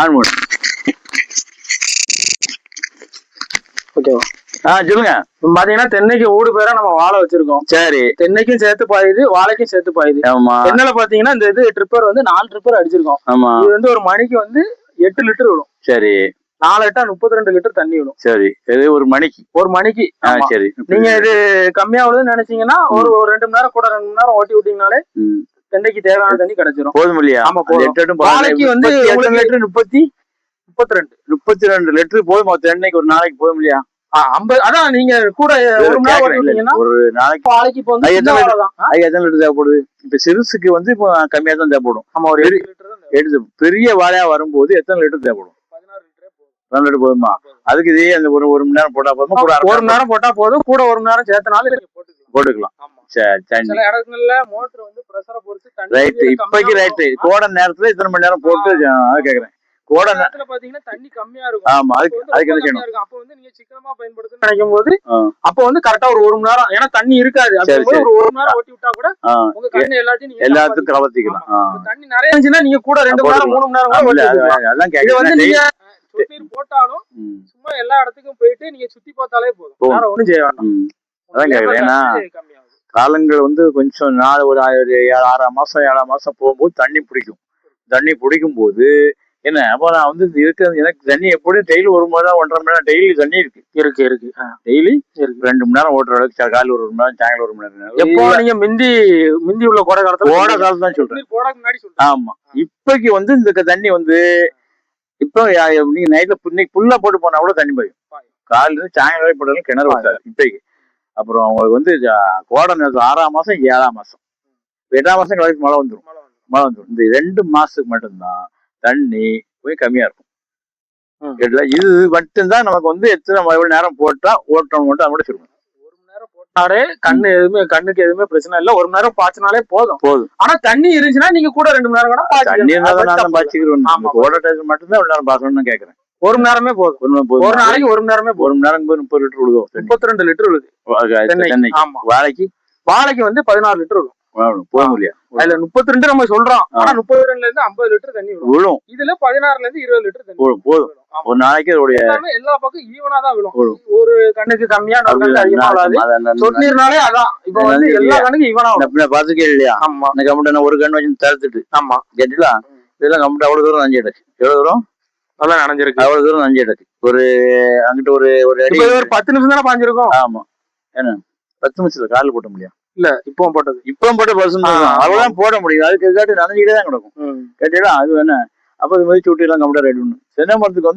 On பண்ணு. ஓகேவா? சொல்லுங்க. பாத்தீங்கன்னா தென்னைக்கு ஊடு பேரா நம்ம வாழை வச்சிருக்கோம். சரி. தென்னைக்கும் சேர்த்து பாயுது, வாழைக்கும் சேர்த்து பாயுது. ஆமா. தென்னையில பாத்தீங்கன்னா இந்த இது ட்ரிப்பர் வந்து 4 ட்ரிப்பர் அடிச்சிருக்கோம். ஆமா. இது வந்து ஒரு மணிக்கு வந்து 8 லிட்டர் விடும். சரி. 4 8 32 லிட்டர் தண்ணி விடும். சரி. இது ஒரு மணிக்கு. சரி. நீங்க இது கம்மியா வருதுன்னு நினைச்சீங்கன்னா ஒரு 2 மணி நேரம் கூட 2 மணி நேரம் ஓட்டி விட்டீங்கனாலே தென்னைக்கு தேவையான தண்ணி கிடைச்சிரும். போதும் இல்லையா? ஆமா, போதும். வாழைக்கு வந்து 32 லிட்டர் போதும். தென்னைக்கு ஒரு நாளைக்கு போதும் இல்லையா? 50. அதான் நீங்க கூட ஒரு மணி நேரம் ஓட்டிட்டீங்கன்னா ஒரு நாளைக்கு வாழைக்கு இப்போ வந்து எத்தனை லிட்டர் தேவைப்படுது? இப்ப சிறுசுக்கு வந்து இப்போ கம்மியா தான் தேவைப்படும். ஆமா, ஒரு 8 லிட்டர். பெரிய வாழையா வரும்போது எத்தனை லிட்டர் தேவைப்படும்? 16 லிட்டர் போதுமா? அதுக்கு இதே அந்த ஒரு மணி நேரம் போட்டா போதுமா? கூட ஒரு மணி நேரம் போட்டா போதும். கூட ஒரு மணி நேரம் சேர்த்தனால போட்டுக்கலாம். சரி. சில இடங்கள்ல மோட்டர் வந்து பிரஷரை பொறுத்து தண்ணி ரைட். இப்போதைக்கு ரைட். கோடை நேரத்துல இத்தனை மணி நேரம் போட்டு கேக்குறேன். கோடை நேரத்துல பாத்தீங்கன்னா தண்ணி கம்மியா இருக்கும். ஆமா, அதுக்கு என்ன செய்யணும்? அப்ப வந்து நீங்க சிக்கனமா பயன்படுத்தணும்னு நினைக்கும் போது அப்ப வந்து கரெக்டா ஒரு மணி நேரம், ஏன்னா தண்ணி இருக்காது, ஒரு மணி நேரம் ஓட்டி விட்டா கூட உங்க கண்ணு எல்லாத்துக்கும் கவர்த்திக்கலாம். தண்ணி நிறைய இருந்துச்சுன்னா நீங்க கூட 2 மணி நேரம் 3 மணி நேரம் இது வந்து நீங்க சொட்டு போட்டாலும் சும்மா எல்லா இடத்துக்கும் போயிட்டு நீங்க சுத்தி பார்த்தாலே போதும். வேற ஒண்ணும் செய்ய வேண்டாம். அதான் கேக்குறேன். ஏன்னா காலங்கள் வந்து கொஞ்சம் நாள் ஒரு 6 மாசம் 7 மாசம் போகும்போது தண்ணி பிடிக்கும் போது என்ன, அப்ப நான் வந்து எனக்கு தண்ணி எப்படியும் டெய்லி 1 மணி நேரம் 1.5 மணி நேரம் டெய்லி தண்ணி இருக்கு. டெய்லி 2 மணி நேரம் ஓட்டுற அளவுக்கு காலையில் 1 மணி நேரம், சாயங்காலம் 1 மணி நேரம். எப்போ நீங்க மிந்தி உள்ள கோடை காலத்துல தான் சொல்றேன். ஆமா. இப்பைக்கு வந்து இந்த தண்ணி வந்து இப்போ நீங்க நைட்ல இன்னைக்கு புல்லா போட்டு போனா கூட தண்ணி பாயும். காலையில இருந்து சாயங்காலம் வரை போட்டாலும் கிணறு வச்சாரு இப்பைக்கு. அப்புறம் அவங்களுக்கு வந்து கோடை நேரத்துல 6ஆம் மாசம் 7ஆம் மாசம் 8ஆம் மாசம் கழிச்சு மழை வந்துடும். இந்த 2 மாசத்துக்கு மட்டும்தான் தண்ணி போய் கம்மியா இருக்கும். இது மட்டும்தான் நமக்கு வந்து எவ்வளவு நேரம் போட்டா ஓட்டணும் மட்டும் அதை கூட சொல்லுங்க. 1 மணி நேரம் போட்டாலே கண்ணுக்கு எதுவுமே பிரச்சனை இல்லை. 1 மணி நேரம் பாய்ச்சினாலே போதும். ஆனா தண்ணி இருந்துச்சுன்னா நீங்க கூட 2 மணி நேரம் கூட தண்ணி பாய்ச்சிக்கிறோம். ஓட டைம் மட்டும்தான் 1 நேரம் பாய்ச்சணும்னு கேக்குறேன். 1 மணி நேரமே போதும். ஒரு நாளைக்கு 1 மணி நேரமே 1 மணி நேரம் 30 லிட்டர் விழுதும். 32 லிட்டர் விழுது. வாழைக்கு வந்து 16 லிட்டர் விழும். போதும் இல்லையா? அதுல 32 நம்ம சொல்றோம். ஆனா 32ல இருந்து 50 லிட்டர் தண்ணி விழும். இதுல 16ல இருந்து 20 லிட்டர் தண்ணி போதும். ஒரு நாளைக்கு எல்லா பக்கம் ஈவனா தான் விழும். ஒரு கண்ணுக்கு கம்மியா அதிகமா விழாது. சொன்னீர்னாலே அதான் இப்ப வந்து எல்லா கண்ணுக்கும் ஈவனா விழும். பாத்துக்கே இல்லையா? ஆமா. இந்த கம்ப்யூட்டர் ஒரு கண்ணு வச்சு தடுத்துட்டு. ஆமா, கேட்டீங்களா? இதெல்லாம் கம்ப்யூட்டர் அவ்வளவு தூரம் நஞ்சு எடுக்கு. எவ்வளவு தூரம்? அதான் நனைஞ்சிருக்கு. அவ்வளவு தூரம் நஞ்சு எடுக்கு. ஒரு அங்கிட்ட ஒரு அடி ஒரு 10 நிமிஷம் தானே பாஞ்சிருக்கும். ஆமா. ஏன்னா 10 நிமிஷத்துல காலில் போட்ட முடியும். இல்ல இப்போ போட்ட பர்சன் அவ்வளவுதான் போட முடியும். அதுக்கு நனைஞ்சுக்கிட்டே தான் கிடக்கும். கேட்டீங்களா? அது வேணா அப்ப இது மாதிரி சூட்டி எல்லாம் கம்ப்யூட்டர் ரெடி பண்ணும். தென்னை மரத்துக்கு வந்து